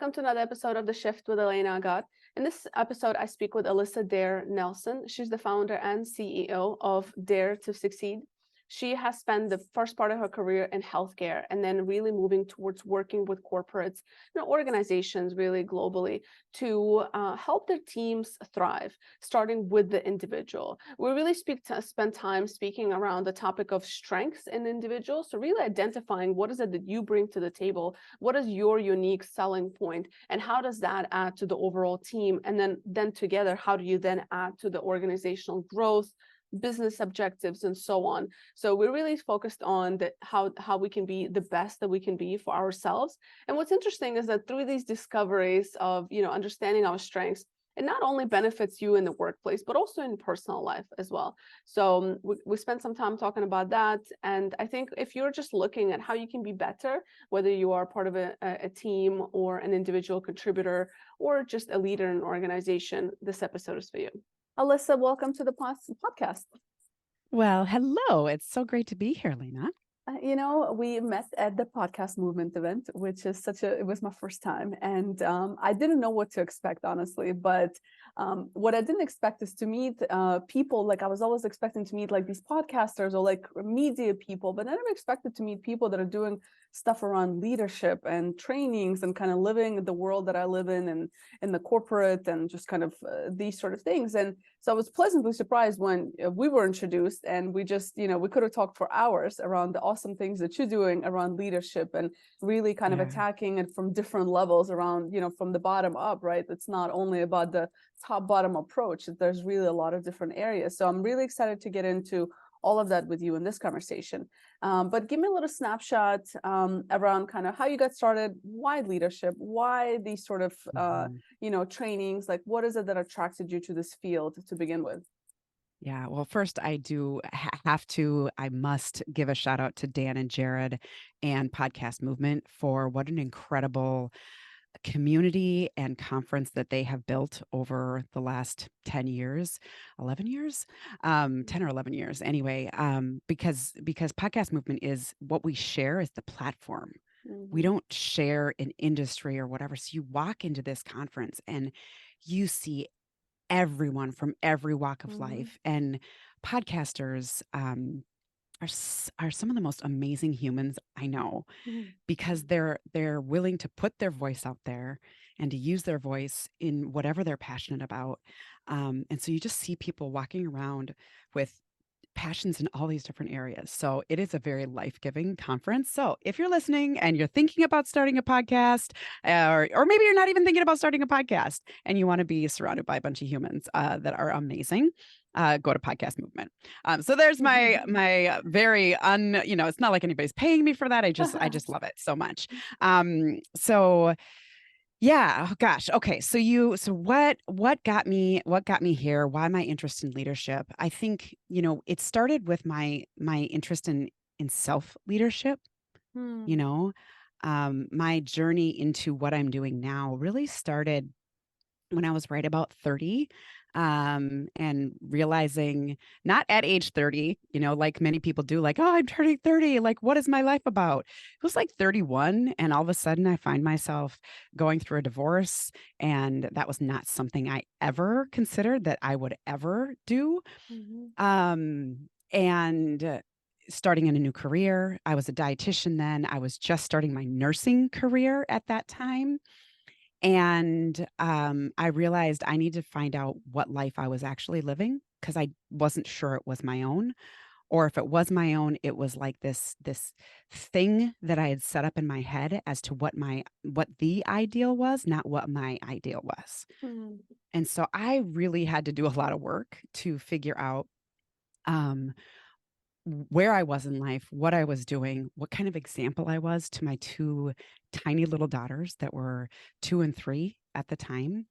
welcome to another episode of The Shift with Elena Agar. In this episode, I speak with Alissa Daire Nelson. She's the founder and CEO of Dare to Succeed. She has spent the first part of her career in healthcare and then really moving towards working with corporates, organizations really globally to help their teams thrive, starting with the individual. We really spend time speaking around the topic of strengths in individuals, so really identifying what is it that you bring to the table, what is your unique selling point, and how does that add to the overall team, and then together, how do you then add to the organizational growth, business objectives, and so on. So we're really focused on how we can be the best that we can be for ourselves. And what's interesting is that through these discoveries of understanding our strengths, it not only benefits you in the workplace, but also in personal life as well. So we spent some time talking about that. And I think if you're just looking at how you can be better, whether you are part of a team or an individual contributor or just a leader in an organization, this episode is for you. Alissa, welcome to the podcast. Well, hello. It's so great to be here, Lena. We met at the podcast movement event, which is it was my first time. And I didn't know what to expect, honestly. But what I didn't expect is to meet people. Like I was always expecting to meet like these podcasters or like media people, but I never expected to meet people that are doing stuff around leadership and trainings and kind of living the world that I live in the corporate and just kind of these sort of things. And so I was pleasantly surprised when we were introduced, and we just, we could have talked for hours around the awesome things that you're doing around leadership and really kind of attacking it from different levels around, from the bottom up, right? It's not only about the top bottom approach. There's really a lot of different areas. So I'm really excited to get into all of that with you in this conversation. But give me a little snapshot around kind of how you got started, why leadership, why these sort of, trainings, like what is it that attracted you to this field to begin with? Yeah, well, first I must give a shout out to Dan and Jared and Podcast Movement for what an incredible community and conference that they have built over the last 10 years, 11 years, 10 or 11 years anyway, because Podcast Movement is what we share is the platform. We don't share an industry or whatever. So you walk into this conference and you see everyone from every walk of life, and podcasters are some of the most amazing humans I know, because they're willing to put their voice out there and to use their voice in whatever they're passionate about. And so you just see people walking around with passions in all these different areas. So it is a very life-giving conference. So if you're listening and you're thinking about starting a podcast, or maybe you're not even thinking about starting a podcast and you want to be surrounded by a bunch of humans that are amazing, go to Podcast Movement. So there's my very it's not like anybody's paying me for that. I just love it so much. So yeah, oh gosh. Okay. So what got me here? Why my interest in leadership? I think, it started with my interest in self leadership. My journey into what I'm doing now really started when I was right about 30, and realizing, not at age 30, like many people do, like, oh, I'm turning 30. Like, what is my life about? It was like 31. And all of a sudden I find myself going through a divorce. And that was not something I ever considered that I would ever do. And starting in a new career. I was a dietitian then. I was just starting my nursing career at that time. And I realized I needed to find out what life I was actually living, because I wasn't sure it was my own, or if it was my own, it was like this thing that I had set up in my head as to what the ideal was, not what my ideal was. And so I really had to do a lot of work to figure out where I was in life, what I was doing, what kind of example I was to my two tiny little daughters that were 2 and 3 at the time.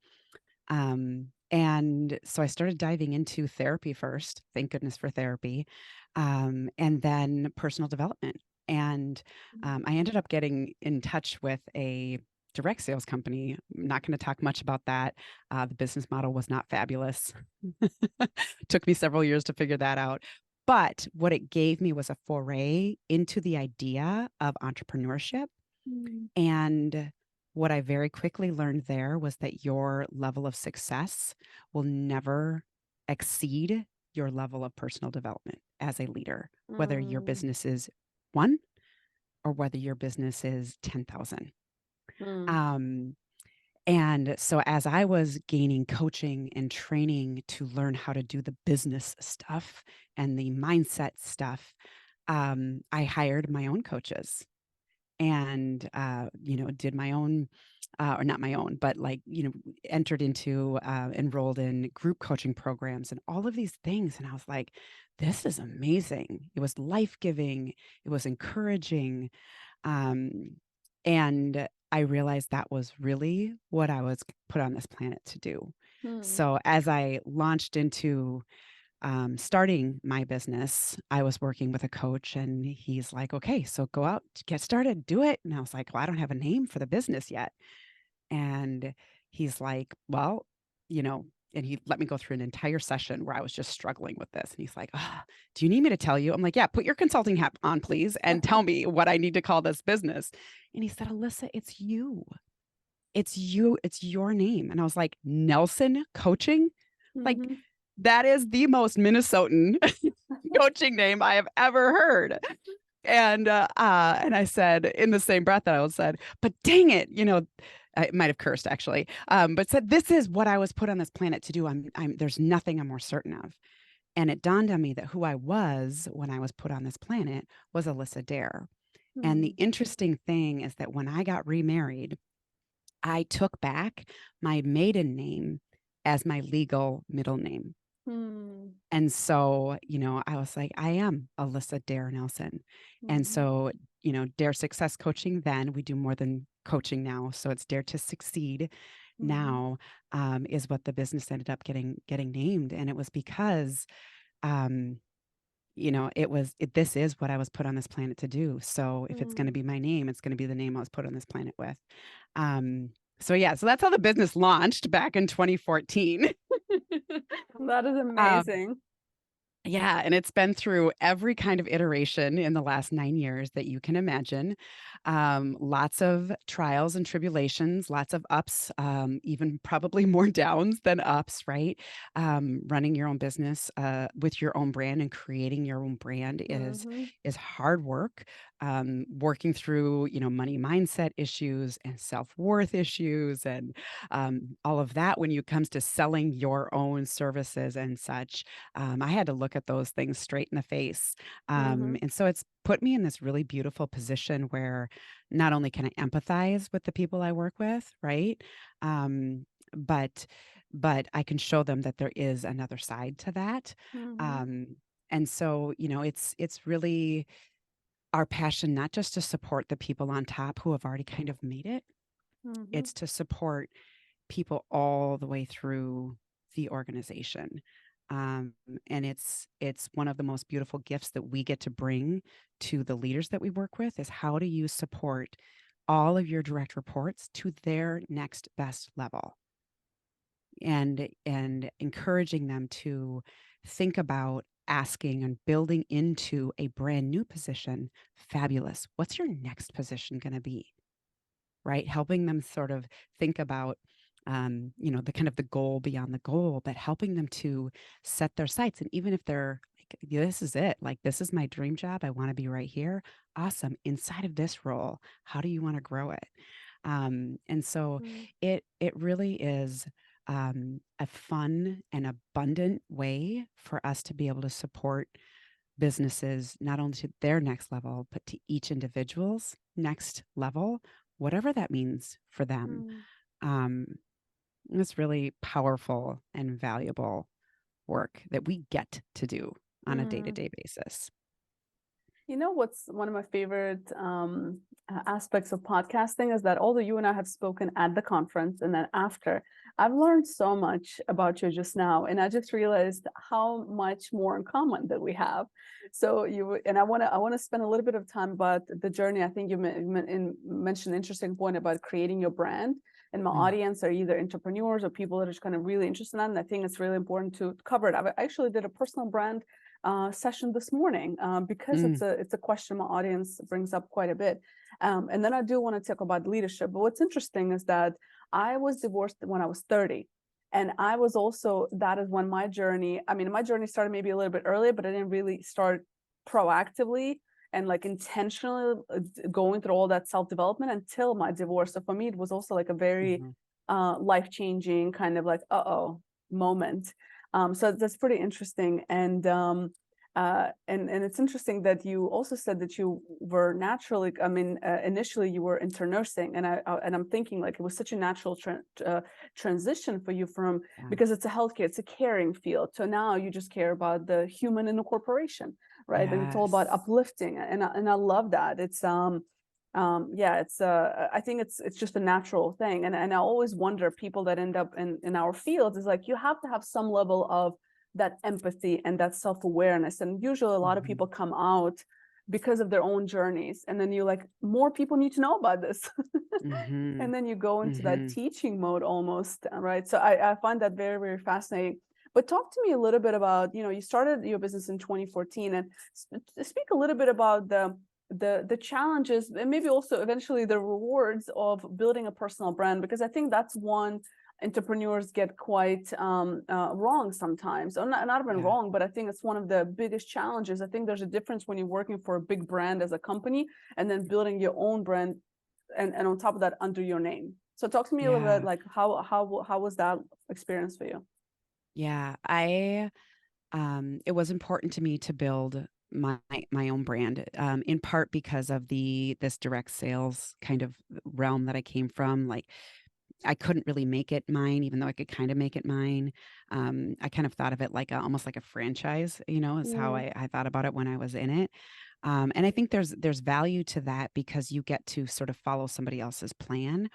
And so I started diving into therapy first, thank goodness for therapy, and then personal development. And I ended up getting in touch with a direct sales company. I'm not going to talk much about that. The business model was not fabulous. Took me several years to figure that out. But what it gave me was a foray into the idea of entrepreneurship and what I very quickly learned there was that your level of success will never exceed your level of personal development as a leader, whether your Mm, business is one or whether your business is 10,000. mm, Um, and so as I was gaining coaching and training to learn how to do the business stuff and the mindset stuff, I hired my own coaches and did my own or not my own, but like, entered into enrolled in group coaching programs and all of these things. And I was like, this is amazing. It was life-giving, it was encouraging. Um, and I realized that was really what I was put on this planet to do. mm, So as I launched into starting my business, I was working with a coach and he's like, okay, so go out, get started, do it. And I was like, well, I don't have a name for the business yet. And he's like, well, you know, and he let me go through an entire session where I was just struggling with this. And he's like, do you need me to tell you? I'm like, yeah, put your consulting hat on, please, and tell me what I need to call this business. And he said, Alissa, it's you. It's you. It's your name. And I was like, Nelson Coaching? Like, mhm, that is the most Minnesotan coaching name I have ever heard. And I said in the same breath that I said, but dang it, I might have cursed actually, but said, this is what I was put on this planet to do. There's nothing I'm more certain of. And it dawned on me that who I was when I was put on this planet was Alissa Daire. And the mm, interesting thing is that when I got remarried, I took back my maiden name as my legal middle name. mm, And so, I was like, I am Alissa Daire Nelson. And mhm, so, Dare Success Coaching, then we do more than coaching now. So it's Dare to Succeed mhm, now, is what the business ended up getting named. And it was because, um, this is what I was put on this planet to do. So if it's going to mm. be my name, it's going to be the name I was put on this planet with. Um, so yeah, so that's how the business launched back in 2014. That is Um, amazing. Yeah, and it's been through every kind of iteration in the last 9 years that you can imagine. Lots of trials and tribulations, lots of ups, even probably more downs than ups, right? Running your own business with your own brand and creating your own brand Mhm, is hard work. Working through, money mindset issues and self-worth issues and all of that when it comes to selling your own services and such. I had to look at those things straight in the face. mhm, And so it's put me in this really beautiful position where not only can I empathize with the people I work with, right? Um, but but I can show them that there is another side to that. mhm, Um, and so, it's really our passion not just to support the people on top who have already kind of made it, mhm, it's to support people all the way through the organization. Um, and it's one of the most beautiful gifts that we get to bring to the leaders that we work with is how do you support all of your direct reports to their next best level and encouraging them to think about asking and building into a brand new position. Fabulous. What's your next position going to be? Right? Helping them sort of think about, the kind of the goal beyond the goal, but helping them to set their sights. And even if they're like, this is it, like, this is my dream job, I want to be right here. Awesome. Inside of this role, how do you want to grow it? And so mm, it really is a fun and abundant way for us to be able to support businesses not only to their next level but to each individual's next level, whatever that means for them. mm, um, it's really powerful and valuable work that we get to do on a mm. day-to-day basis. You know what's one of my favorite aspects of podcasting is that although you and I have spoken at the conference and then after, I've learned so much about you just now, and I just realized how much more in common that we have. So I want to spend a little bit of time about the journey. I think you mentioned an interesting point about creating your brand. And my Mm. audience are either entrepreneurs or people that are just kind of really interested in that. And I think it's really important to cover it. I actually did a personal brand session this morning, because Mm, it's a question my audience brings up quite a bit. And then I do want to talk about leadership. But what's interesting is that I was divorced when I was 30. And I was also, that is when my journey, I mean, my journey started maybe a little bit earlier, but I didn't really start proactively and like intentionally going through all that self-development until my divorce. So for me, it was also like a very mhm. life-changing kind of like, uh-oh moment. So that's pretty interesting. And it's interesting that you also said that you were naturally, I mean, initially you were into nursing, and I'm thinking like it was such a natural transition for you from, Yeah. because it's a healthcare, it's a caring field. So now you just care about the human in the corporation, right? And it's all about Yes. uplifting, and I love that. It's yeah, it's I think it's just a natural thing. And I always wonder, people that end up in our fields, is like you have to have some level of that empathy and that self-awareness. And usually a lot of Mhm, people come out because of their own journeys, and then you're like, more people need to know about this. mhm, And then you go into that mhm. teaching mode almost, right? So I find that very, very fascinating. But talk to me a little bit about, you started your business in 2014, and speak a little bit about the challenges, and maybe also eventually the rewards of building a personal brand, because I think that's one entrepreneurs get quite wrong sometimes. Or not even Yeah. wrong, but I think it's one of the biggest challenges. I think there's a difference when you're working for a big brand as a company, and then building your own brand, and on top of that, under your name. So talk to me a little bit, Yeah. like how was that experience for you? Yeah. It was important to me to build my own brand, in part because of this direct sales kind of realm that I came from. Like, I couldn't really make it mine, even though I could kind of make it mine. I kind of thought of it like almost like a franchise, is how Mm, I thought about it when I was in it. And I think there's value to that because you get to sort of follow somebody else's plan.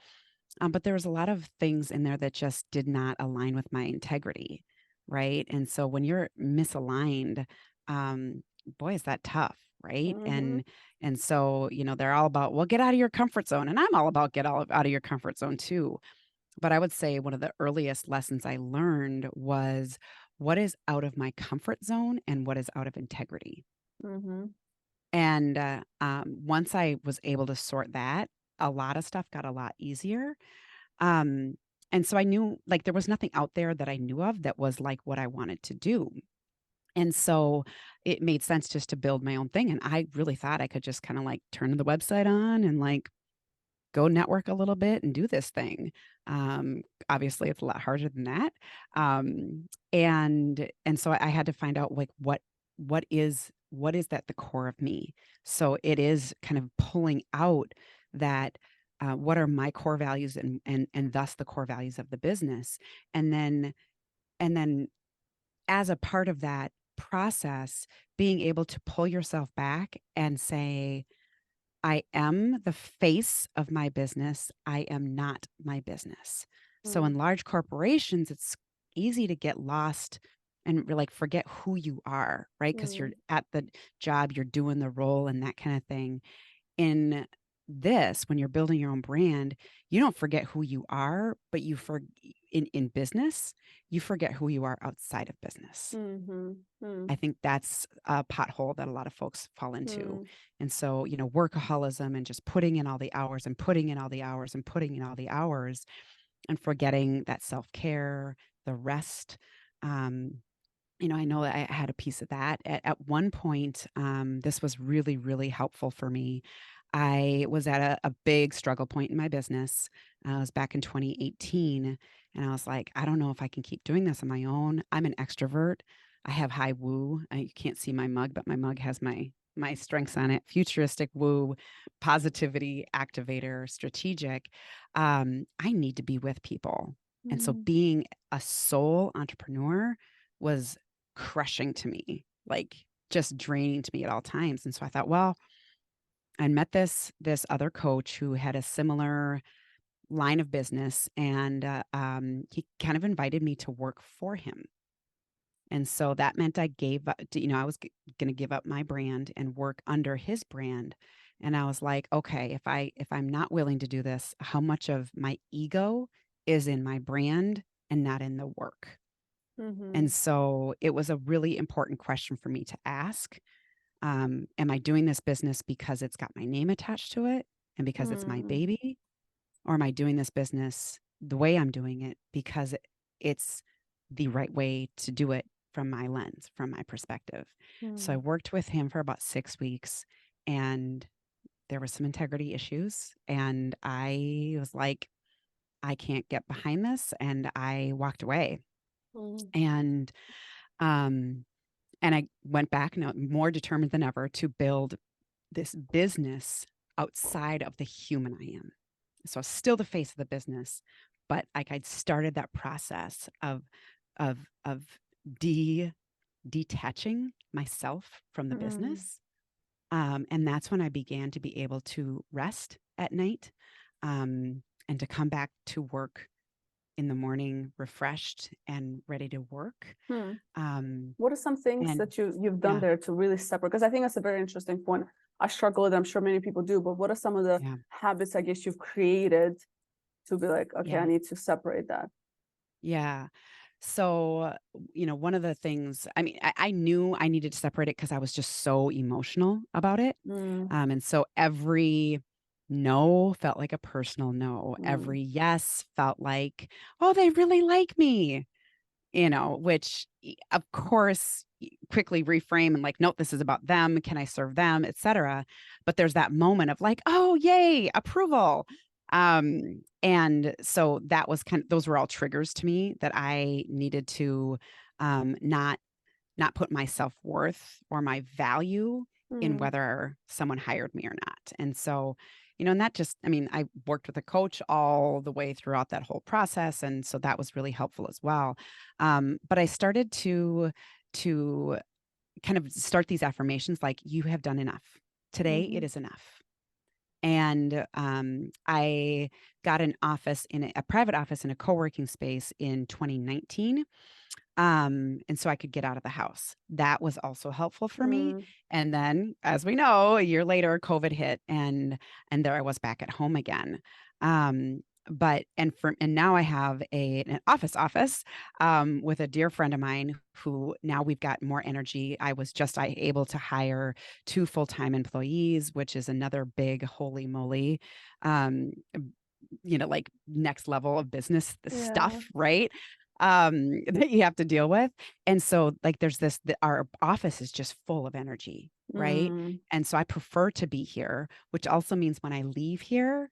But there was a lot of things in there that just did not align with my integrity, right? And so when you're misaligned, um, boy, is that tough, right? mm-hmm, And so they're all about, well, get out of your comfort zone, and I'm all about get out of your comfort zone too. But I would say one of the earliest lessons I learned was what is out of my comfort zone and what is out of integrity. mm-hmm, And once I was able to sort that, a lot of stuff got a lot easier. um, and so I knew, like, there was nothing out there that I knew of that was like what I wanted to do. And so it made sense just to build my own thing. And I really thought I could just kind of like turn the website on and like go network a little bit and do this thing. Obviously it's a lot harder than that. And so I had to find out like what is that the core of me. So it is kind of pulling out that, what are my core values, and thus the core values of the business. And then and then as a part of that process, being able to pull yourself back and say, I am the face of my business. I am not my business. So in large corporations, it's easy to get lost and like forget who you are, right? Because you're mm-hmm, at the job, you're doing the role and that kind of thing. In this, when you're building your own brand, you don't forget who you are, but in business, you forget who you are outside of business. mm-hmm, mm-hmm, I think that's a pothole that a lot of folks fall into. mm-hmm, And so, workaholism and just putting in all the hours and putting in all the hours and putting in all the hours and forgetting that self care, the rest. Um, I know that I had a piece of that at one point. This was really, really helpful for me. I was at a big struggle point in my business. I was back in 2018, and I was like, I don't know if I can keep doing this on my own. I'm an extrovert. I have high woo. You can't see my mug, but my mug has my strengths on it: futuristic woo, positivity, activator, strategic. I need to be with people, and so mm-hmm, being a sole entrepreneur was crushing to me, like just draining to me at all times. And so I thought, well, I met this other coach who had a similar line of business, and he kind of invited me to work for him. And so that meant I gave up, I was going to give up my brand and work under his brand. And I was like, okay, if I'm not willing to do this, how much of my ego is in my brand and not in the work? Mm-hmm. And so it was a really important question for me to ask. Am I doing this business because it's got my name attached to it and because it's my Mm-hmm. baby? Or am I doing this business the way I'm doing it because it's the right way to do it from my lens, from my perspective? So I worked with him for about 6 weeks, and there were some integrity issues. And I was like, I can't get behind this. And I walked away. Mm-hmm. And um, and I went back now more determined than ever to build this business outside of the human I am. So I was still the face of the business, but like I'd started that process of de detaching myself from the Mm-hmm. business. And that's when I began to be able to rest at night, and to come back to work in the morning refreshed and ready to work. Hmm. Um, What are some things and that you've done yeah, there to really separate? Because I think that's a very interesting point. I struggle with it. I'm sure many people do, but what are some of the yeah, habits I guess you've created to be like, okay, I yeah, need to separate that? yeah. So, one of the things, I mean, I knew I needed to separate it because I was just so emotional about it. Mm, And so every no felt like a personal no. mm, Every yes felt like, oh, they really like me, which of course quickly reframe and like, nope, this is about them. Can I serve them, etc. But there's that moment of like, oh, yay, approval. And so that was those were all triggers to me that I needed to not put my self-worth or my value in mm, whether someone hired me or not. And so, and that just, I mean, I worked with a coach all the way throughout that whole process. And so that was really helpful as well. But I started to kind of start these affirmations like, you have done enough. Today, it mhm, is enough. And I got an office in a private office in a co-working space in 2019, and so I could get out of the house. That was also helpful for me. mm, And then, as we know, a year later, COVID hit, and there I was back at home again. And now I have an office with a dear friend of mine who now we've got more energy. I was just able to hire 2 full-time employees, which is another big holy moly, um, like next level of business yeah, stuff, right? That you have to deal with. And so like there's our office is just full of energy, right? mm, And so I prefer to be here, which also means when I leave here,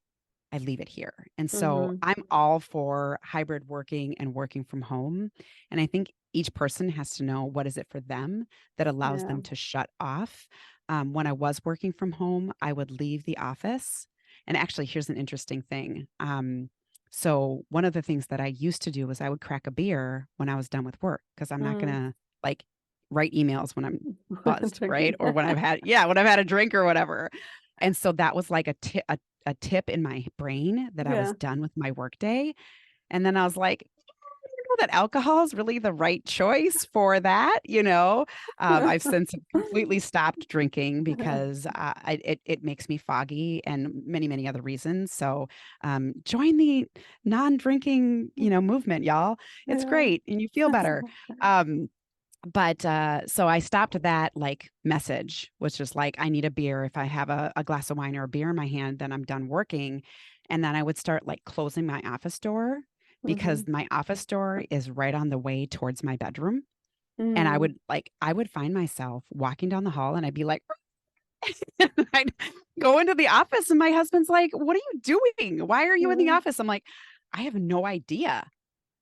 I leave it here. And so mhm, I'm all for hybrid working and working from home. And I think each person has to know what is it for them that allows yeah, them to shut off. When I was working from home, I would leave the office. And actually, here's an interesting thing. So one of the things that I used to do was I would crack a beer when I was done with work because I'm not mm. gonna like write emails when I'm buzzed, right? Drinking. Or when I've had a drink or whatever. And so that was like a tip in my brain that I was Yeah. done with my workday. And then I was like, you know that alcohol is really the right choice for that. I've since completely stopped drinking because it makes me foggy and many, many other reasons. So join the non-drinking, movement, y'all. It's Yeah. great and you feel better. Um, but so I stopped that like message, which is like, I need a beer. If I have a glass of wine or a beer in my hand, then I'm done working. And then I would start like closing my office door because Mhm, my office door is right on the way towards my bedroom. And mm, I would find myself walking down the hall and I'd be like, I'd go into the office and my husband's like, what are you doing? Why are you in the mm, office? I'm like, I have no idea.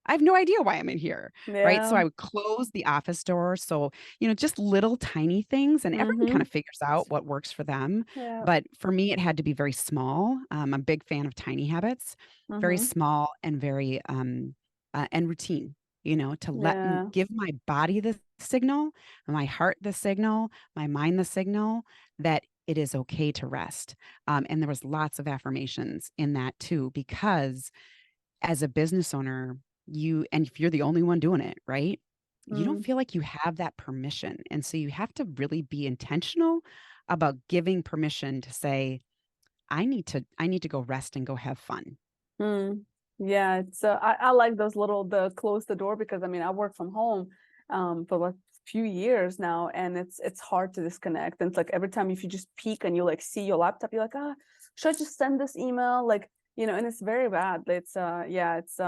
I have no idea why I'm in here, right? So yeah, I would close the office door. So, just little tiny things, and everyone kind mhm, of figures out what works for them. yeah, But for me, it had to be very small. I'm a big fan of tiny habits, very mhm, small and very and routine. To yeah, give my body the signal, my heart the signal, my mind the signal that it is okay to rest. And there was lots of affirmations in that too, because as a business owner, and if you're the only one doing it, right? You don't mm, feel like you have that permission. And so you have to really be intentional about giving permission to say, I need to go rest and go have fun. mm. Yeah, it's I like those the close the door, because I mean I work from home for like few years now, and it's hard to disconnect. And it's like every time if you just peek and you like see your laptop, you're like, ah, should I just send this email? Like, and it's very bad. It's yeah, it's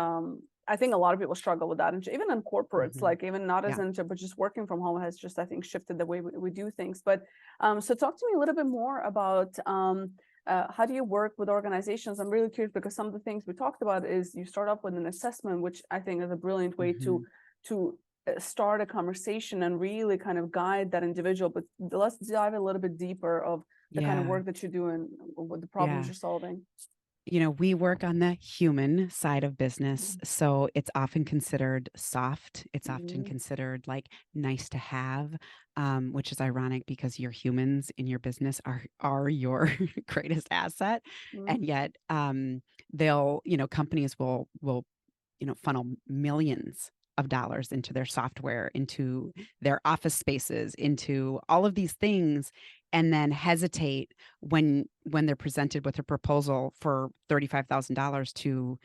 I think a lot of people struggle with that, and even in corporates, Mhm. like even not as Yeah. into, but just working from home has just, I think, shifted the way we do things. But so talk to me a little bit more about how do you work with organizations? I'm really curious, because some of the things we talked about is you start off with an assessment, which I think is a brilliant way Mhm. to start a conversation and really kind of guide that individual. But let's dive a little bit deeper of the kind of Yeah. work that you do and what the problems Yeah. you're solving. We work on the human side of business, Mhm. so it's often considered soft. It's often Mhm. considered like nice to have, which is ironic because your humans in your business are your greatest asset, Mhm. and yet companies will funnel millions of dollars into their software, into their office spaces, into all of these things, and then hesitate when they're presented with a proposal for $35,000 to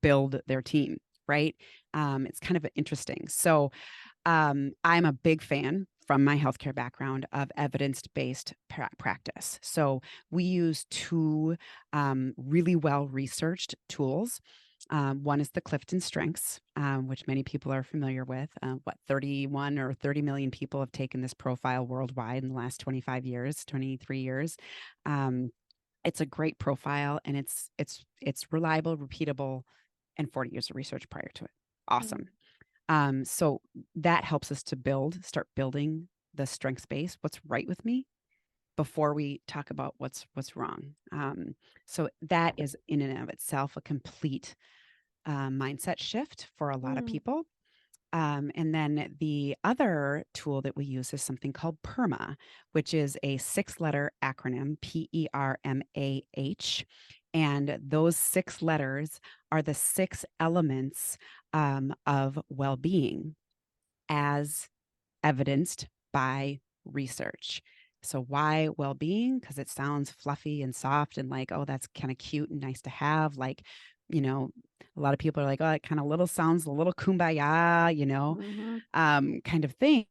build their team, right? It's kind of interesting. So I'm a big fan from my healthcare background of evidence-based practice. So we use two really well-researched tools. One is the Clifton Strengths, which many people are familiar with. 31 or 30 million people have taken this profile worldwide in the last 25 years, 23 years. Um, it's a great profile, and it's reliable, repeatable, and 40 years of research prior to it. Awesome. Mhm. So that helps us to start building the strengths base. What's right with me before we talk about what's wrong. So that is in and of itself a complete mindset shift for a lot of Mhm. people. And then the other tool that we use is something called PERMA, which is a 6-letter acronym, PERMAH. And those 6 letters are the 6 elements of well being as evidenced by research. So, why well being? Because it sounds fluffy and soft and like, oh, that's kind of cute and nice to have. Like, you know, a lot of people are like, oh, it kind of little sounds a little kumbaya, Mhm. kind of thing.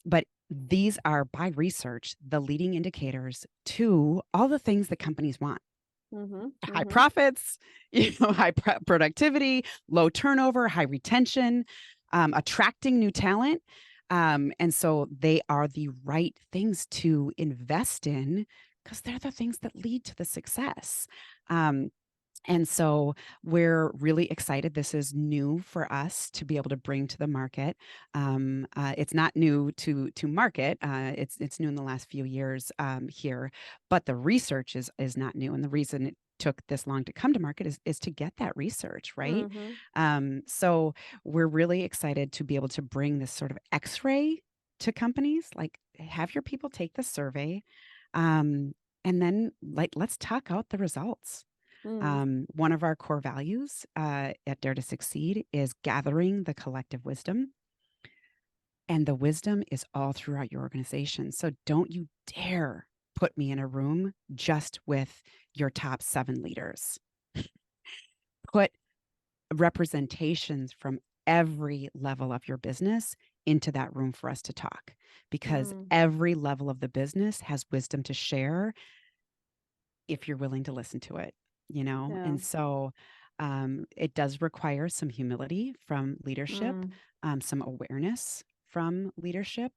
But these are by research the leading indicators to all the things that companies want: Mhm. high Mhm. profits, high productivity, low turnover, high retention, attracting new talent. And so they are the right things to invest in because they're the things that lead to the success. Um, and so we're really excited. This is new for us to be able to bring to the market. It's not new to market. It's new in the last few years here, but the research is not new. And the reason it took this long to come to market is to get that research right. Mhm. So we're really excited to be able to bring this sort of X-ray to companies. Like, have your people take the survey, um, and then like let's talk out the results. Mhm. One of our core values at Dare to Succeed is gathering the collective wisdom. And the wisdom is all throughout your organization. So don't you dare put me in a room just with your top 7 leaders. Put representations from every level of your business into that room for us to talk, because Mhm. every level of the business has wisdom to share if you're willing to listen to it, Yeah. And so it does require some humility from leadership, Mm. some awareness from leadership.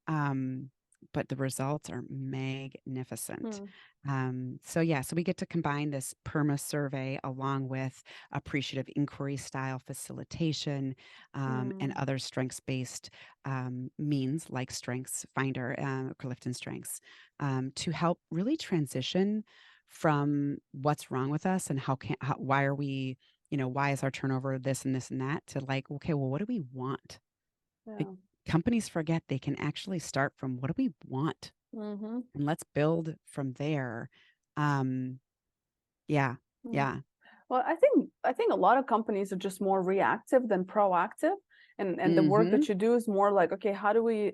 Um, but the results are magnificent. Mm. So we get to combine this PERMA survey along with appreciative inquiry style facilitation, and Mm. other strengths based means like Strengths Finder, Clifton Strengths, to help really transition from what's wrong with us and why are we, why is our turnover this and this and that, to like, okay, well, what do we want? Like, Yeah. companies forget they can actually start from what do we want, Mhm. and let's build from there. Um, yeah, Mm. yeah. Well, I think a lot of companies are just more reactive than proactive, and the work Mm-hmm. that you do is more like, okay, how do we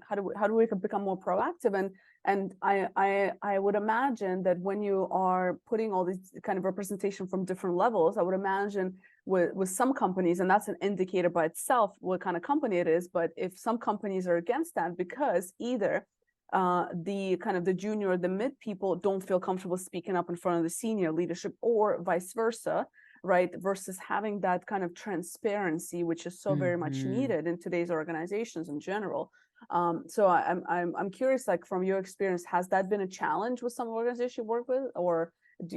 become more proactive? And I would imagine that when you are putting all these kind of representation from different levels, I would imagine with some companies, and that's an indicator by itself what kind of company it is. But if some companies are against that because either the kind of the junior or the mid people don't feel comfortable speaking up in front of the senior leadership, or vice versa, right? Versus having that kind of transparency, which is so very much needed in today's organizations in general. So I'm curious, like from your experience, has that been a challenge with some organizations you work with, or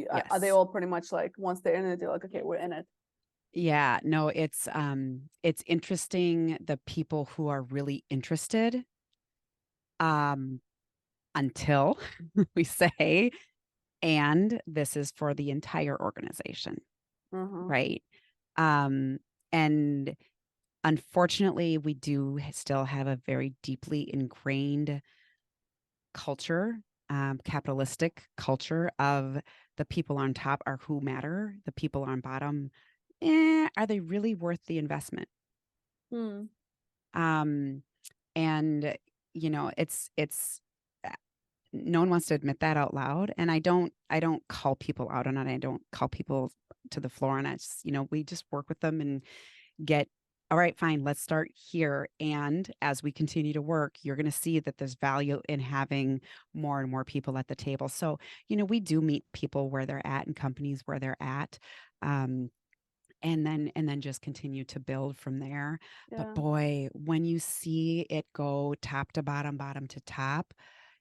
are they Yes. all pretty much like once they're in it, they're like, okay, we're in it? Yeah, no, it's interesting the people who are really interested um until we say, and this is for the entire organization, Mm-hmm. right? Um and unfortunately, we do still have a very deeply ingrained culture, capitalistic culture of the people on top are who matter, the people on bottom, are they really worth the investment? Hmm. Um, and it's no one wants to admit that out loud, and I don't call people out on it. I don't call people to the floor, and I just, we just work with them and get, all right, fine, let's start here. And as we continue to work, you're going to see that there's value in having more and more people at the table. So, we do meet people where they're at and companies where they're at. Um, and then just continue to build from there. But Yeah. boy, when you see it go top to bottom, bottom to top,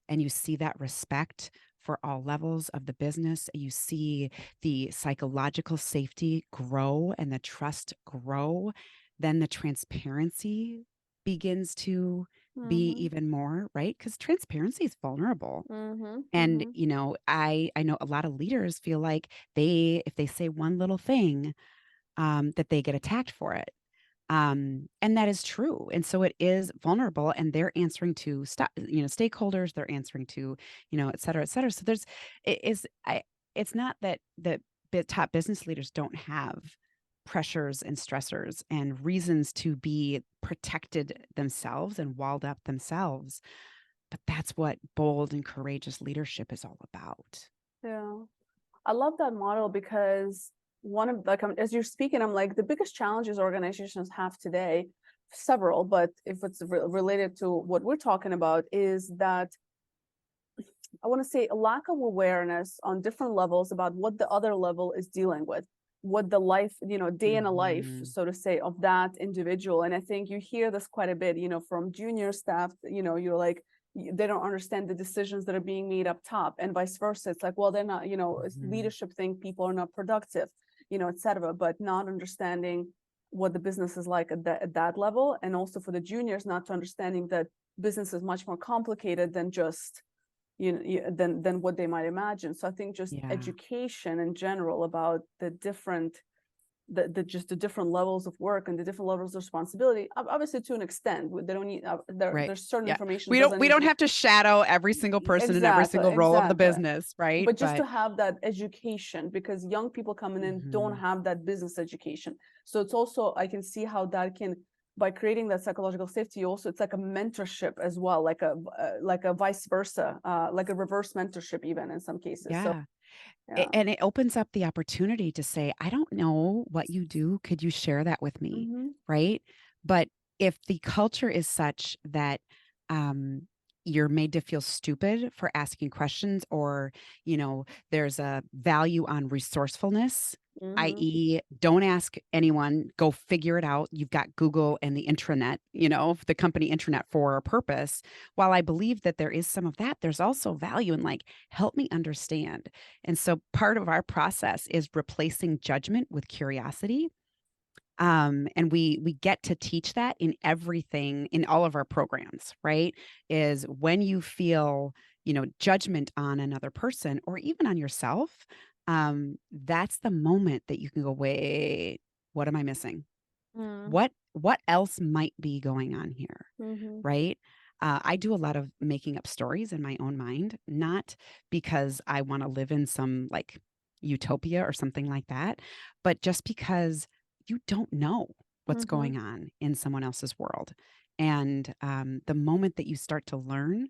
and you see that respect for all levels of the business, you see the psychological safety grow and the trust grow, then the transparency begins to be Mm-hmm. even more, right? Because transparency is vulnerable. Mm-hmm. And Mm-hmm. I know a lot of leaders feel like if they say one little thing, that they get attacked for it. And that is true. And so it is vulnerable, and they're answering to stakeholders, they're answering to, et cetera, et cetera. So it's not that the top business leaders don't have pressures and stressors and reasons to be protected themselves and walled up themselves. But that's what bold and courageous leadership is all about. Yeah. I love that model because one of like as you're speaking, I'm like the biggest challenges organizations have today, several, but if it's related to what we're talking about, is that I want to say a lack of awareness on different levels about what the other level is dealing with, what the life, day in a life, Hmm. so to say, of that individual. And I think you hear this quite a bit, from junior staff, you're like, they don't understand the decisions that are being made up top, and vice versa. It's like, well, they're not, Hmm. leadership think people are not productive, et cetera, but not understanding what the business is like at that level. And also for the juniors, not to understanding that business is much more complicated than just than what they might imagine. So I think just Yeah. education in general about the different just the different levels of work and the different levels of responsibility, obviously to an extent. They don't need Right. there's certain Yeah. information We don't doesn't we need to don't be have to shadow every single person in every exactly, single role of the exactly, business, right? but just But to have that education, because young people coming in don't mhm. have that business education. So it's also, I can see how that can, by creating that psychological safety, also it's like a mentorship as well, like a vice versa, like a reverse mentorship even in some cases. So Yeah. yeah. And it opens up the opportunity to say, I don't know what you do. Could you share that with me? Mm-hmm. Right. But if the culture is such that um, you're made to feel stupid for asking questions, or, there's a value on resourcefulness, Mm-hmm. i.e., don't ask anyone, go figure it out. You've got Google and the intranet, the company intranet for a purpose. While I believe that there is some of that, there's also value in like, help me understand. And so part of our process is replacing judgment with curiosity. And we get to teach that in everything, in all of our programs, right? Is when you feel, judgment on another person or even on yourself, that's the moment that you can go, wait, what am I missing? What else might be going on here? Mm-hmm. Right? I do a lot of making up stories in my own mind, not because I want to live in some like utopia or something like that, but just because you don't know what's Mm-hmm. going on in someone else's world. And the moment that you start to learn,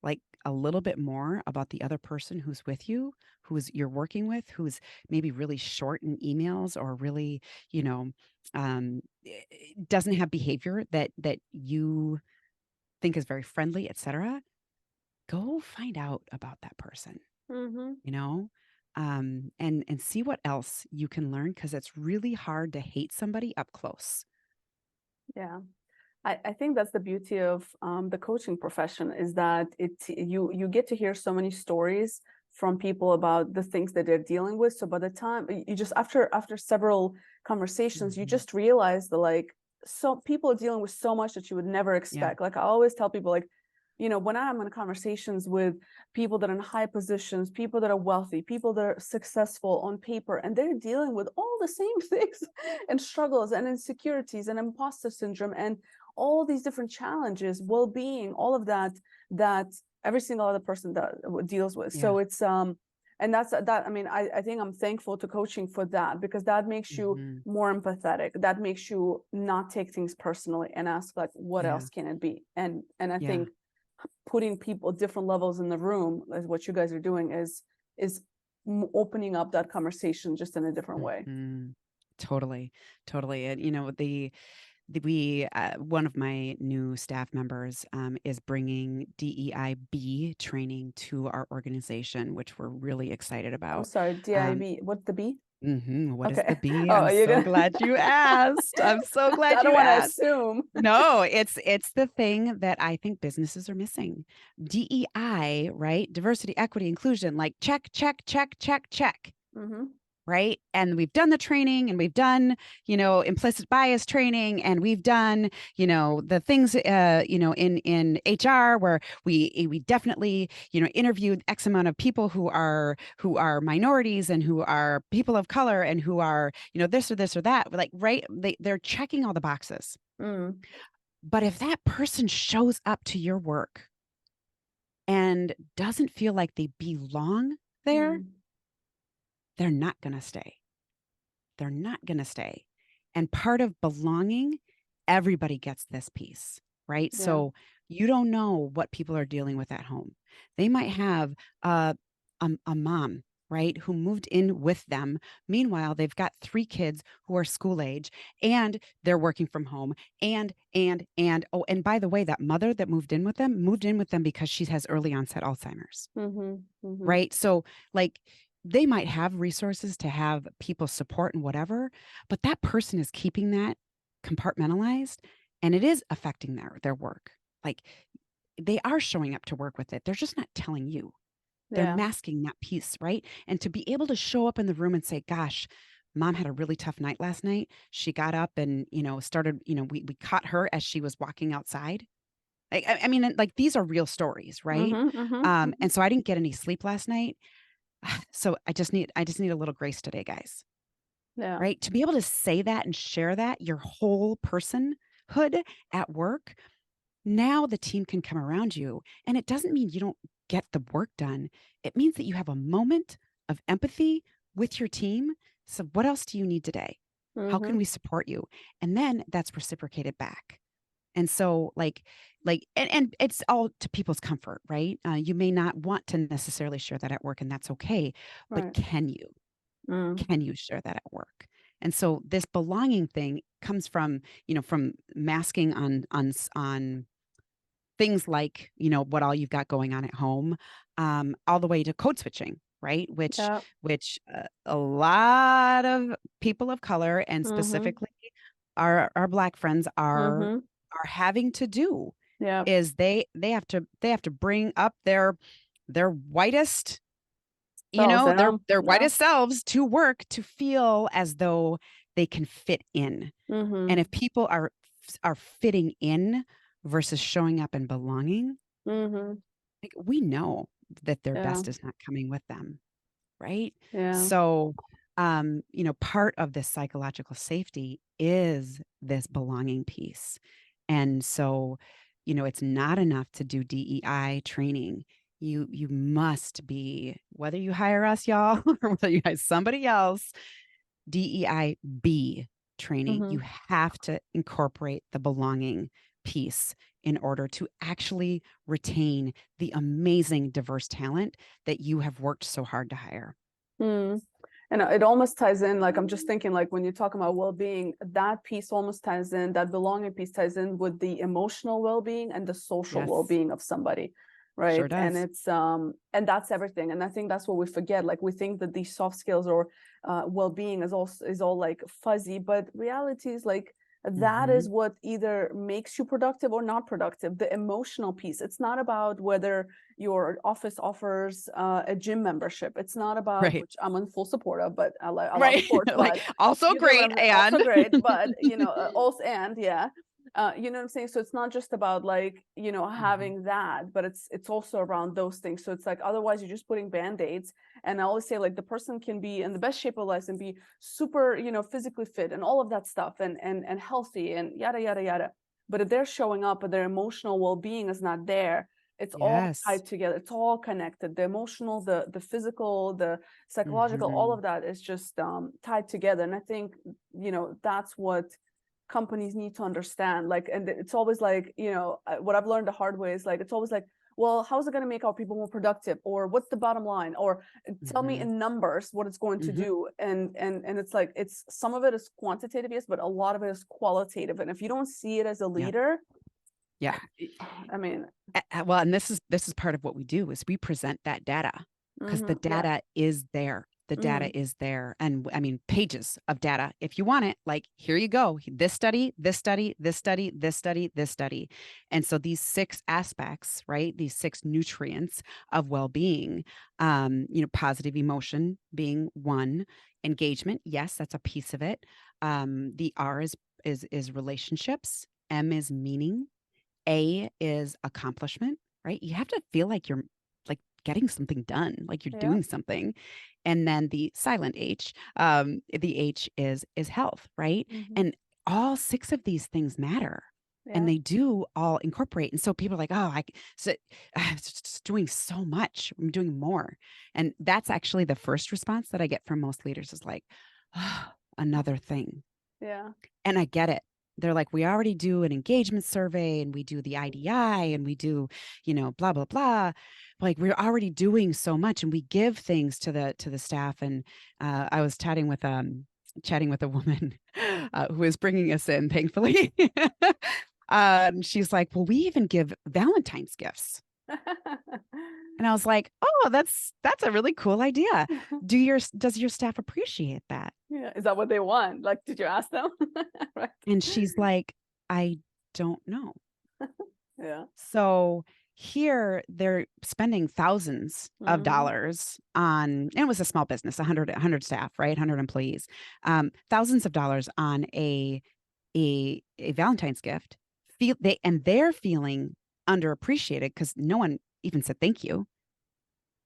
like a little bit more about the other person who's with you, you're working with, who's maybe really short in emails or really, doesn't have behavior that you think is very friendly, etc., go find out about that person, Mm-hmm. you know, and see what else you can learn, because it's really hard to hate somebody up close. Yeah. I think that's the beauty of the coaching profession, is that you get to hear so many stories from people about the things that they're dealing with. So by the time you just after several conversations, you Mhm. just realize that like so people are dealing with so much that you would never Yeah. expect. Like I always tell people, like, when I'm in conversations with people that are in high positions, people that are wealthy, people that are successful on paper, and they're dealing with all the same things and struggles and insecurities and imposter syndrome and all these different challenges, well-being, all of that every single other person that deals with. Yeah. So it's and that's that. I mean, I think I'm thankful to coaching for that, because that makes you Mhm. more empathetic. That makes you not take things personally and ask like, what Yeah. else can it be? And I Yeah. think putting people different levels in the room, as what you guys are doing, is opening up that conversation just in a different way. Mhm. Totally. Totally. And we one of my new staff members is bringing DEIB training to our organization, which we're really excited I'm about. sorry, Um, DIB. What's the B? What is the Okay. B? Oh, I'm you're so gonna. glad you asked. I'm so glad I don't you want to asked. assume. No, it's the thing that I think businesses are missing. DEI, right? Diversity, equity, inclusion, like check, check, check, check, check. Mm-hmm. Right. And we've done the training, and we've done, implicit bias training, and we've done, the things, in HR, where we definitely, interviewed X amount of people who are minorities and who are people of color and who are, this or this or that. Like, right. They're checking all the boxes. Mm, But if that person shows up to your work and doesn't feel like they belong there, mm, they're not going to stay. They're not going to stay. And part of belonging, everybody gets this piece, right? yeah. So you don't know what people are dealing with at home. They might have a mom, right, who moved in with them. Meanwhile, they've got 3 kids who are school age, and they're working from home. Oh, and by the way, that mother that moved in with them because she has early onset Alzheimer's. Mm-hmm. Mm-hmm. Right. So, like, they might have resources to have people support and whatever, but that person is keeping that compartmentalized, and it is affecting their work. Like, they are showing up to work with it. They're just not telling you. They're Yeah. masking that piece, right? And to be able to show up in the room and say, gosh, mom had a really tough night last night. She got up and, started, we caught her as she was walking outside. I mean, like, these are real stories, right? Mm-hmm. Mm-hmm. Mm-hmm. And so I didn't get any sleep last night. So I just need a little grace today, guys. Yeah. Right? To be able to say that and share that, your whole personhood at work, now the team can come around you. And it doesn't mean you don't get the work done. It means that you have a moment of empathy with your team. So what else do you need today? How Mm-hmm. can we support you? And then that's reciprocated back. And so, and it's all to people's comfort, right? You may not want to necessarily share that at work, and that's okay. But Right. can you? Mm. Can you share that at work? And so this belonging thing comes from, from masking on things like, what all you've got going on at home, all the way to code switching, right? Which Yeah. a lot of people of color, and Mm-hmm. specifically our Black friends, Mm-hmm. are having to do, Yeah. is they have to bring up their whitest, Selves, their yeah. their Yeah. whitest selves to work, to feel as though they can fit in. And Mm-hmm. if people are fitting in versus showing up and belonging, Mm-hmm. like, we know that their Yeah. best is not coming with them, right? Yeah. So, part of this psychological safety is this belonging piece. And so, it's not enough to do DEI training. You must be, whether you hire us, y'all, or whether you hire somebody else, DEI B training. Mm-hmm. You have to incorporate the belonging piece in order to actually retain the amazing diverse talent that you have worked so hard to hire. Mm. And it almost ties in, like, I'm just thinking, like, when you talk about well-being, that piece almost ties in, that belonging piece ties in with the emotional well-being and the social Yes, well-being of somebody, right? sure And does. it's and that's everything. And I think that's what we forget. Like, we think that these soft skills or well-being is all like fuzzy, but reality is like that Mm-hmm. is what either makes you productive or not productive. The emotional piece. It's not about whether your office offers a gym membership. It's not about, Right. which I'm in full support of, but I love Right. sports, Like but also you get what great. I'm saying. Also And great, but also and yeah. You know what I'm saying? So it's not just about like, Mhm. having that, but it's also around those things. So it's like otherwise you're just putting band-aids. And I always say like the person can be in the best shape of life and be super, physically fit and all of that stuff and healthy and yada yada yada. But if they're showing up but their emotional well-being is not there, it's all Yes. tied together. It's all connected. The emotional, the physical, the psychological, all Mhm. of that is just tied together. And I think, that's what companies need to understand. Like, and it's always like, what I've learned the hard way is like, it's always like, well, how's it going to make our people more productive? Or what's the bottom line? Or tell me Mhm. in numbers what it's going to Mhm. do. And it's like, it's some of it is quantitative, yes, but a lot of it is qualitative. And if you don't see it as a Yeah. leader, Yeah. I mean, Well, and this is part of what we do is we present that data because the yeah. data is there. The Mm, data is there. And I mean, pages of data. If you want it, like, here you go. This study, this study, this study, this study, this study. And so these 6 aspects, right? These 6 nutrients of well-being, positive emotion being one, engagement. Yes, that's a piece of it. The R is relationships. M is meaning. A is accomplishment, right? You have to feel like you're like getting something done, like you're yeah. doing something. And then the silent H, the H is health, right? Hmm. And all 6 of these things matter. And Yeah. they do all incorporate. And so people are like, oh, I'm just doing so much. I'm doing more. And that's actually the first response that I get from most leaders is like, oh, another thing. Yeah. And I get it. They're like, we already do an engagement survey and we do the IDI and we do, blah, blah, blah. Like we're already doing so much and we give things to the staff. And I was chatting with a woman who is bringing us in, thankfully. She's like, well, we even give Valentine's gifts. And I was like, oh, that's a really cool idea. Does your staff appreciate that? Yeah. Is that what they want? Like, did you ask them? Right. And she's like, I don't know. Yeah. So here they're spending thousands of Hmm. dollars on, and it was a small business, 100 staff, right? 100 employees, thousands of dollars on a Valentine's gift. They're feeling underappreciated because no one even said thank you,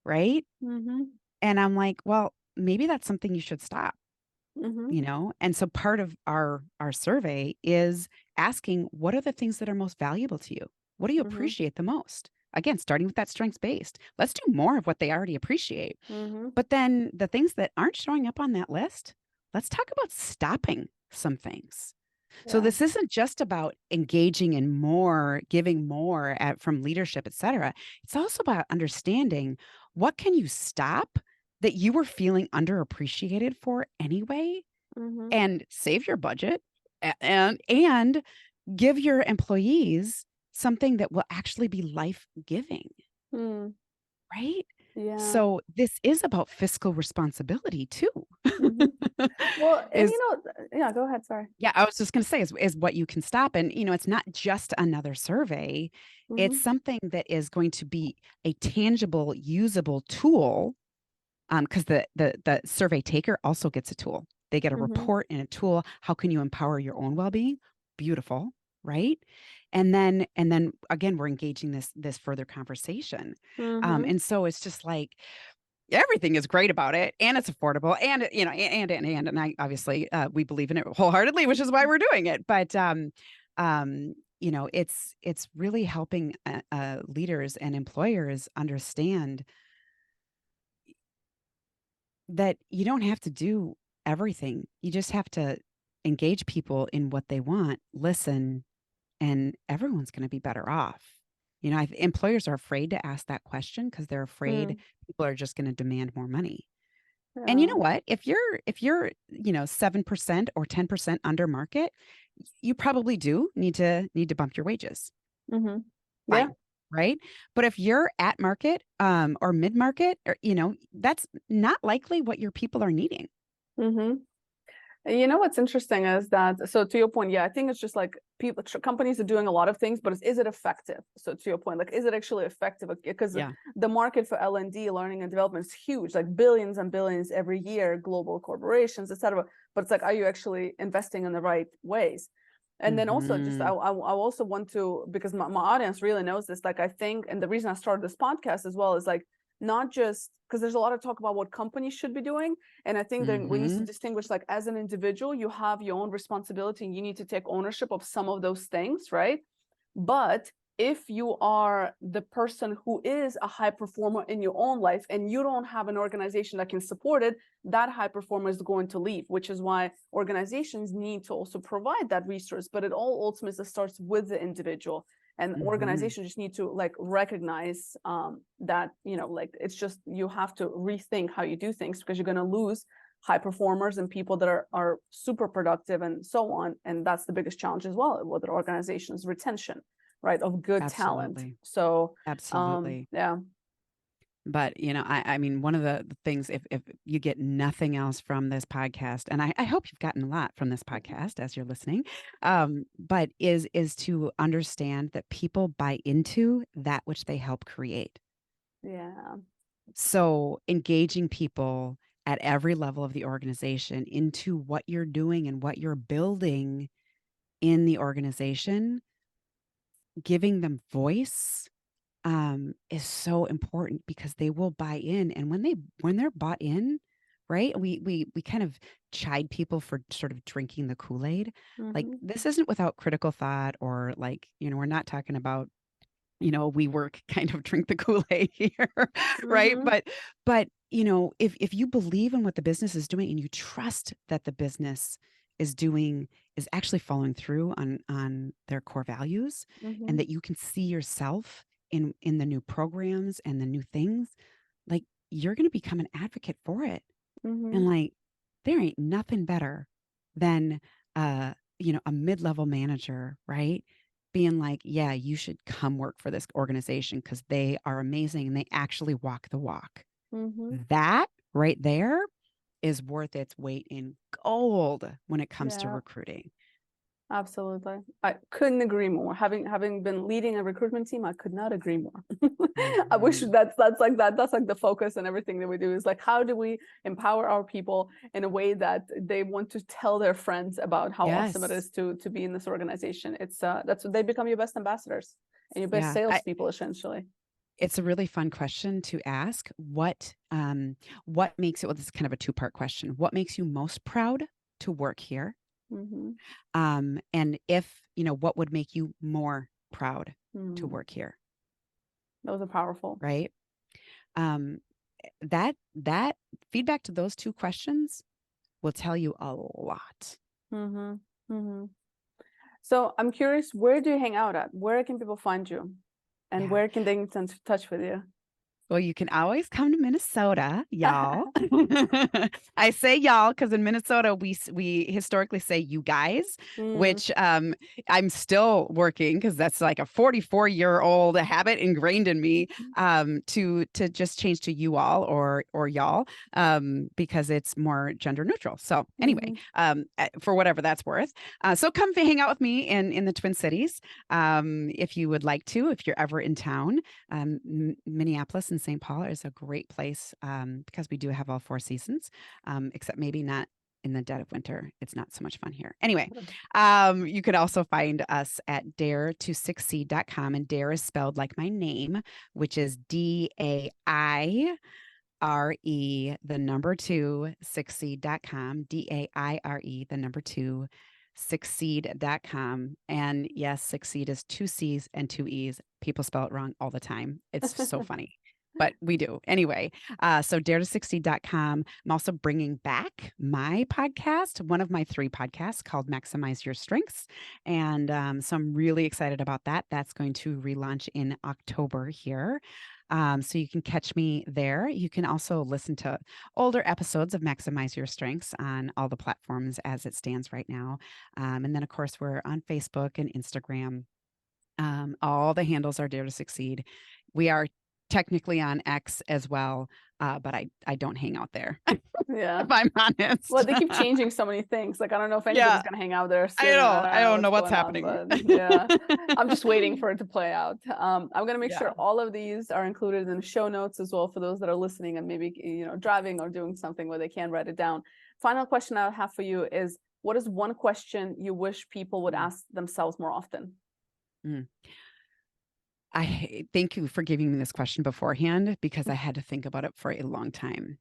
right? Hmm. And I'm like, well, maybe that's something you should stop. Hmm. And so part of our survey is asking, what are the things that are most valuable to you? What do you Hmm. appreciate the most? Again, starting with that strengths based, let's do more of what they already appreciate. Hmm. But then the things that aren't showing up on that list, let's talk about stopping some things. So Yeah. this isn't just about engaging in more, giving more from leadership, et cetera. It's also about understanding, what can you stop that you were feeling underappreciated for anyway, Hmm. and save your budget, and give your employees something that will actually be life-giving, Mm. right? Yeah. So this is about fiscal responsibility too. Hmm. Well, and Is yeah, go ahead. Sorry. Yeah, I was just going to say is what you can stop. And, it's not just another survey. It's Hmm. something that is going to be a tangible, usable tool. Because the survey taker also gets a tool. They get a Hmm. report and a tool. How can you empower your own well-being? Beautiful, right? And then again, we're engaging this further conversation. Hmm. And so it's just like, everything is great about it, and it's affordable, and and I obviously, we believe in it wholeheartedly, which is why we're doing it. But it's really helping leaders and employers understand that you don't have to do everything. You just have to engage people in what they want, listen, and everyone's going to be better off. You know, employers are afraid to ask that question because they're afraid Mm, people are just going to demand more money. And you yeah. know what? If you're 7% or 10% under market, you probably do need to bump your wages. Mm-hmm. Yeah. Fine. Right. But if you're at market or mid market, or that's not likely what your people are needing. Mm-hmm. You know what's interesting is that, so to your point, yeah, I think it's just like people, companies are doing a lot of things, but is it effective? So to your point, like, is it actually effective? Because Yeah. the market for L&D, learning and development, is huge, like billions and billions every year, global corporations, etc. But it's like, are you actually investing in the right ways? And then also, just I Mhm. also want to, because my audience really knows this. Like, I think, and the reason I started this podcast as well is like, not just because there's a lot of talk about what companies should be doing, and I think that we need to Mhm. distinguish, like, as an individual, you have your own responsibility and you need to take ownership of some of those things, right? But if you are the person who is a high performer in your own life and you don't have an organization that can support it, that high performer is going to leave, which is why organizations need to also provide that resource. But it all ultimately starts with the individual. And Mhm. organizations just need to like recognize that, like, it's just, you have to rethink how you do things, because you're going to lose high performers and people that are super productive and so on. And that's the biggest challenge as well with organizations: retention, right, of good talent. Absolutely. So Absolutely. yeah. But I mean, one of the things, if you get nothing else from this podcast, and I hope you've gotten a lot from this podcast as you're listening, but is to understand that people buy into that which they help create. Yeah. So engaging people at every level of the organization into what you're doing and what you're building in the organization, giving them voice, is so important because they will buy in. And when they're bought in, right? We kind of chide people for sort of drinking the Kool-Aid. Like, Mm-hmm. this isn't without critical thought, or like, we're not talking about, we work kind of drink the Kool-Aid here, right? Mm-hmm. But if you believe in what the business is doing and you trust that the business is actually following through on their core values, and Mm-hmm. that you can see yourself in the new programs and the new things, like, you're going to become an advocate for it. Mm-hmm. And like, there ain't nothing better than a mid-level manager, right? Being like, yeah, you should come work for this organization because they are amazing and they actually walk the walk. Mm-hmm. That right there is worth its weight in gold when it comes to Yeah. recruiting. Absolutely. I couldn't agree more. Having been leading a recruitment team, I could not agree more. I wish Mhm. that's like the focus and everything that we do, is like, how do we empower our people in a way that they want to tell their friends about how awesome it Yes. is to be in this organization. It's that's what they become, your best ambassadors and your best Yeah. salespeople, essentially. It's a really fun question to ask. What makes it, well, this is kind of a two-part question. What makes you most proud to work here? Mm-hmm. And if, what would make you more proud to Mm. work here? Those are powerful. Right. Um, that feedback to those two questions will tell you a lot. Mm-hmm. Mm-hmm. So I'm curious, where do you hang out at? Where can people find you? And Yeah. where can they get in touch with you? Well, you can always come to Minnesota, y'all. I say y'all because in Minnesota we historically say you guys, Mm. which I'm still working, because that's like a 44-year-old habit ingrained in me, to just change to you all or y'all, because it's more gender neutral. So anyway, Mm-hmm. for whatever that's worth, so come hang out with me in the Twin Cities, if you would like to, if you're ever in town. Minneapolis and St. Paul is a great place, because we do have all four seasons, except maybe not in the dead of winter. It's not so much fun here. Anyway, you could also find us at dare2succeed.com, and dare is spelled like my name, which is DAIRE, the number two, succeed.com, DAIRE, the number two, succeed.com. And yes, succeed is two C's and two E's. People spell it wrong all the time. It's so funny. but we do anyway. So dare2succeed.com. I'm also bringing back my podcast, one of my 3 podcasts called Maximize Your Strengths. And so I'm really excited about that. That's going to relaunch in October here. So you can catch me there. You can also listen to older episodes of Maximize Your Strengths on all the platforms as it stands right now. And then, of course, we're on Facebook and Instagram. All the handles are Dare to Succeed. We are technically on X as well, but I don't hang out there. Yeah. If I'm honest. Well, they keep changing so many things. Like, I don't know if anybody's gonna hang out there soon. I don't know what's happening. But yeah, I'm just waiting for it to play out. I'm gonna make sure all of these are included in the show notes as well for those that are listening and maybe driving or doing something where they can't write it down. Final question I have for you is, what is one question you wish people would ask themselves more often? I thank you for giving me this question beforehand, because I had to think about it for a long time.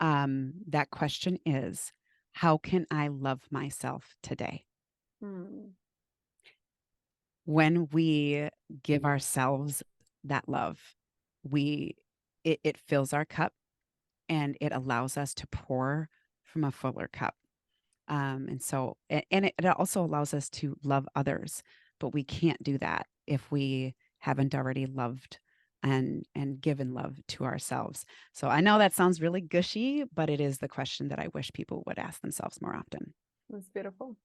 That question is, how can I love myself today? When we give ourselves that love, it fills our cup, and it allows us to pour from a fuller cup. And it also allows us to love others, but we can't do that if we haven't already loved and given love to ourselves. So I know that sounds really gushy, but it is the question that I wish people would ask themselves more often. That's beautiful.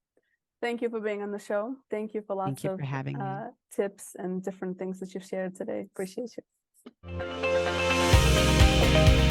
Thank you for being on the show. Thank you for lots of having me. Tips and different things that you've shared today. Appreciate you.